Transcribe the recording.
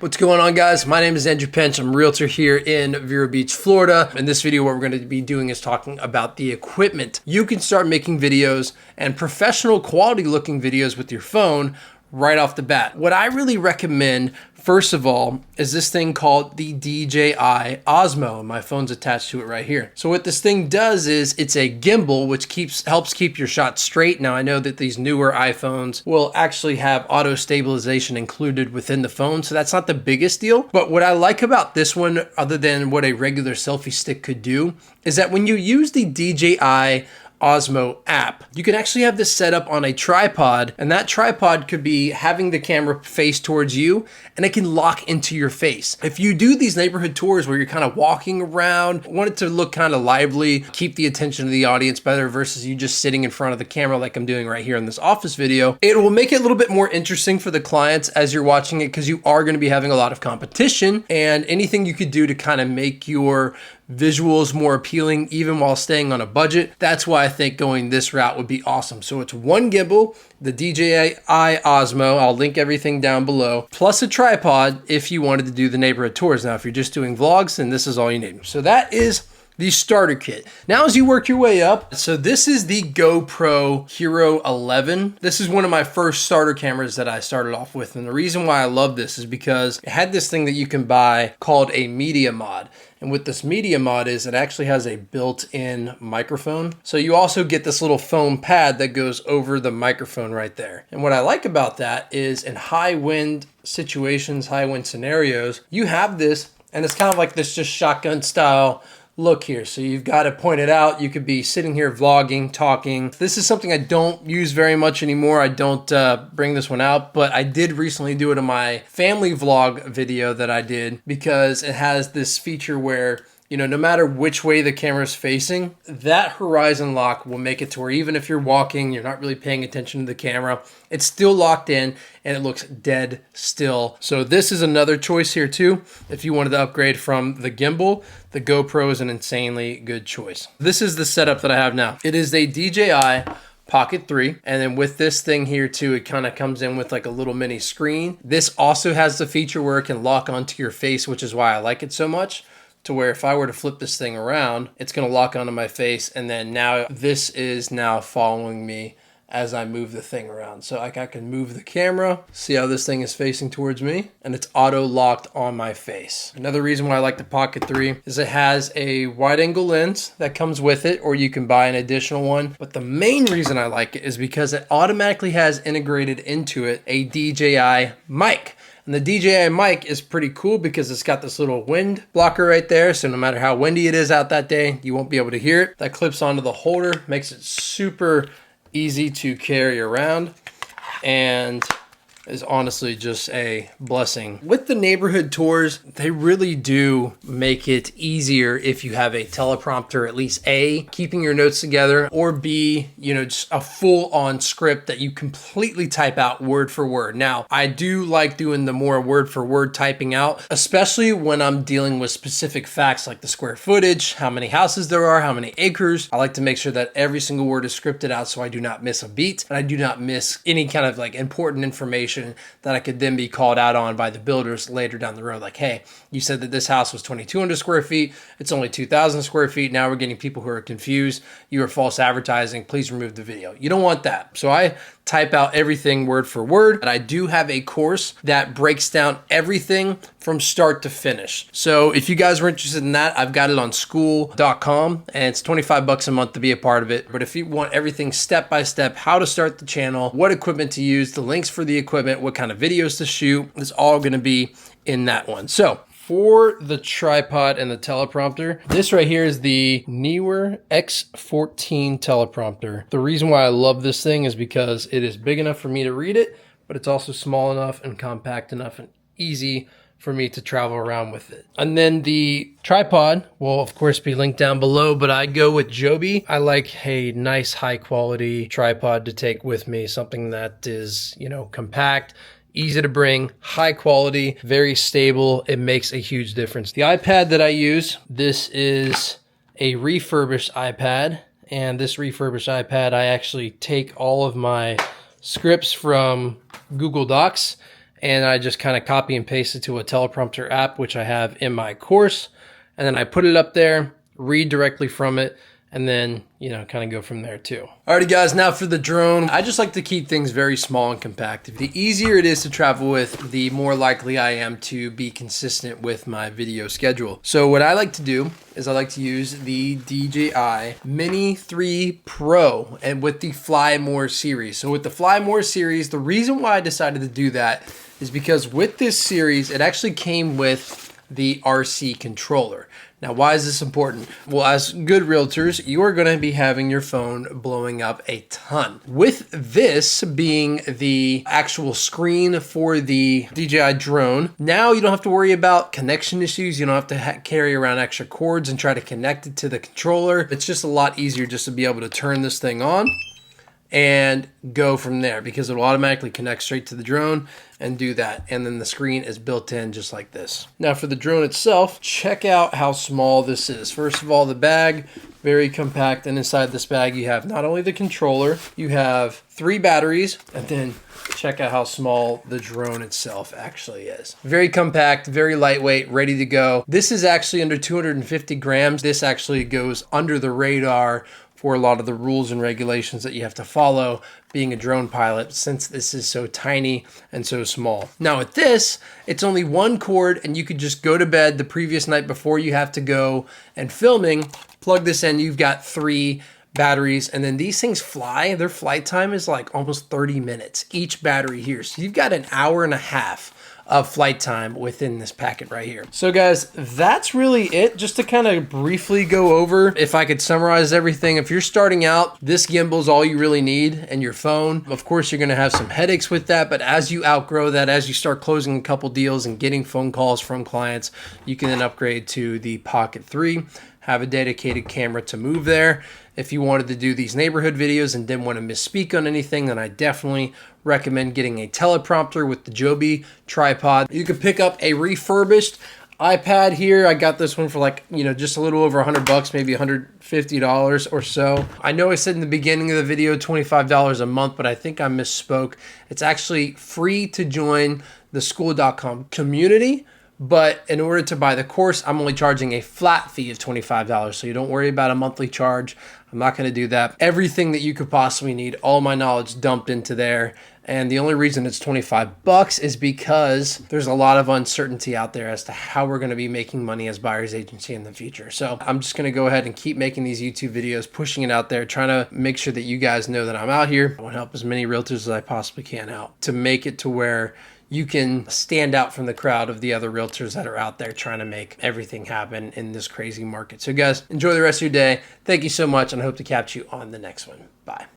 What's going on, guys? My name is Andrew Pench. I'm a realtor here in Vero Beach, Florida. In this video, what we're going to be doing is talking about the equipment. You can start making videos and professional quality looking videos with your phone right off the bat. What I really recommend, first of all, is this thing called the DJI Osmo, and my phone's attached to it right here. So what this thing does is it's a gimbal, which helps keep your shot straight. Now I know that these newer iPhones will actually have auto stabilization included within the phone, so that's not the biggest deal. But what I like about this one, other than what a regular selfie stick could do, is that when you use the DJI Osmo app, you can actually have this set up on a tripod, and that tripod could be having the camera face towards you, and it can lock into your face. If you do these neighborhood tours where you're kind of walking around, want it to look kind of lively, keep the attention of the audience better versus you just sitting in front of the camera like I'm doing right here in this office video, it will make it a little bit more interesting for the clients as you're watching it, because you are going to be having a lot of competition, and anything you could do to kind of make your visuals more appealing even while staying on a budget. That's why I think going this route would be awesome. So it's one gimbal, the DJI Osmo, I'll link everything down below, plus a tripod if you wanted to do the neighborhood tours. Now, if you're just doing vlogs, then this is all you need. So that is the starter kit. Now, as you work your way up, so this is the GoPro Hero 11. This is one of my first starter cameras that I started off with. And the reason why I love this is because it had this thing that you can buy called a media mod. And what this media mod is, it actually has a built-in microphone. So you also get this little foam pad that goes over the microphone right there. And what I like about that is in high wind situations, high wind scenarios, you have this, and it's kind of like this just shotgun style look here. So you've got to point it out. You could be sitting here vlogging, talking. This is something I don't use very much anymore. I don't bring this one out, but I did recently do it in my family vlog video that I did, because it has this feature where, you know, no matter which way the camera is facing, that horizon lock will make it to where even if you're walking, you're not really paying attention to the camera, it's still locked in and it looks dead still. So this is another choice here too. If you wanted to upgrade from the gimbal, the GoPro is an insanely good choice. This is the setup that I have now. It is a DJI Pocket 3, and then with this thing here too, it kind of comes in with like a little mini screen. This also has the feature where it can lock onto your face, which is why I like it so much, to where if I were to flip this thing around, it's going to lock onto my face, and then now this is now following me as I move the thing around. So I can move the camera, see how this thing is facing towards me, and it's auto locked on my face. Another reason why I like the Pocket 3 is it has a wide angle lens that comes with it, or you can buy an additional one. But the main reason I like it is because it automatically has integrated into it a DJI mic. And the DJI mic is pretty cool because it's got this little wind blocker right there. So no matter how windy it is out that day, you won't be able to hear it. That clips onto the holder, makes it super easy to carry around, and is honestly just a blessing. With the neighborhood tours, they really do make it easier if you have a teleprompter, at least A, keeping your notes together, or B, you know, just a full-on script that you completely type out word for word. Now, I do like doing the more word for word typing out, especially when I'm dealing with specific facts like the square footage, how many houses there are, how many acres. I like to make sure that every single word is scripted out so I do not miss a beat, and I do not miss any kind of like important information that I could then be called out on by the builders later down the road. Like, hey, you said that this house was 2,200 square feet. It's only 2,000 square feet. Now we're getting people who are confused. You are false advertising. Please remove the video. You don't want that. So I type out everything word for word. And I do have a course that breaks down everything from start to finish. So if you guys were interested in that, I've got it on school.com, and it's 25 bucks a month to be a part of it. But if you want everything step by step, how to start the channel, what equipment to use, the links for the equipment, what kind of videos to shoot, it's all going to be in that one. So for the tripod and the teleprompter, this right here is the NEEWER X14 teleprompter. The reason why I love this thing is because it is big enough for me to read it, but it's also small enough and compact enough and easy for me to travel around with it. And then the tripod will of course be linked down below, but I go with Joby. I like a nice high quality tripod to take with me, something that is, you know, compact, easy to bring, high quality, very stable. It makes a huge difference. The iPad that I use, this is a refurbished iPad, and this refurbished iPad, I actually take all of my scripts from Google Docs and I just kind of copy and paste it to a teleprompter app, which I have in my course. And then I put it up there, read directly from it, and then, you know, kind of go from there too. Alrighty guys, now for the drone. I just like to keep things very small and compact. The easier it is to travel with, the more likely I am to be consistent with my video schedule. So what I like to do is I like to use the DJI Mini 3 Pro and with the Fly More series. So with the Fly More series, the reason why I decided to do that is because with this series, it actually came with the RC controller. Now, why is this important? Well, as good realtors, you are going to be having your phone blowing up a ton. With this being the actual screen for the DJI drone, now you don't have to worry about connection issues. You don't have to carry around extra cords and try to connect it to the controller. It's just a lot easier just to be able to turn this thing on and go from there, because it'll automatically connect straight to the drone and do that. And then the screen is built in just like this. Now for the drone itself, check out how small this is. First of all, the bag, very compact. And inside this bag, you have not only the controller, you have 3 batteries, and then check out how small the drone itself actually is. Very compact, very lightweight, ready to go. This is actually under 250 grams. This actually goes under the radar for a lot of the rules and regulations that you have to follow being a drone pilot, since this is so tiny and so small. Now with this, it's only 1 cord, and you could just go to bed the previous night before you have to go and filming, plug this in, you've got 3 batteries, and then these things fly. Their flight time is like almost 30 minutes, each battery here. So you've got an hour and a half of flight time within this packet right here. So guys, that's really it. Just to kind of briefly go over, if I could summarize everything, if you're starting out, this gimbal is all you really need, and your phone. Of course, you're gonna have some headaches with that, but as you outgrow that, as you start closing a couple deals and getting phone calls from clients, you can then upgrade to the Pocket 3, have a dedicated camera to move there. If you wanted to do these neighborhood videos and didn't want to misspeak on anything, then I definitely recommend getting a teleprompter with the Joby tripod. You could pick up a refurbished iPad here. I got this one for like, you know, just a little over $100, maybe $150 or so. I know I said in the beginning of the video $25 a month, but I think I misspoke. It's actually free to join the school.com community. But in order to buy the course, I'm only charging a flat fee of $25. So you don't worry about a monthly charge. I'm not going to do that. Everything that you could possibly need, all my knowledge dumped into there. And the only reason it's $25 is because there's a lot of uncertainty out there as to how we're going to be making money as buyer's agency in the future. So I'm just going to go ahead and keep making these YouTube videos, pushing it out there, trying to make sure that you guys know that I'm out here. I want to help as many realtors as I possibly can out to make it to where you can stand out from the crowd of the other realtors that are out there trying to make everything happen in this crazy market. So guys, enjoy the rest of your day. Thank you so much, and I hope to catch you on the next one. Bye.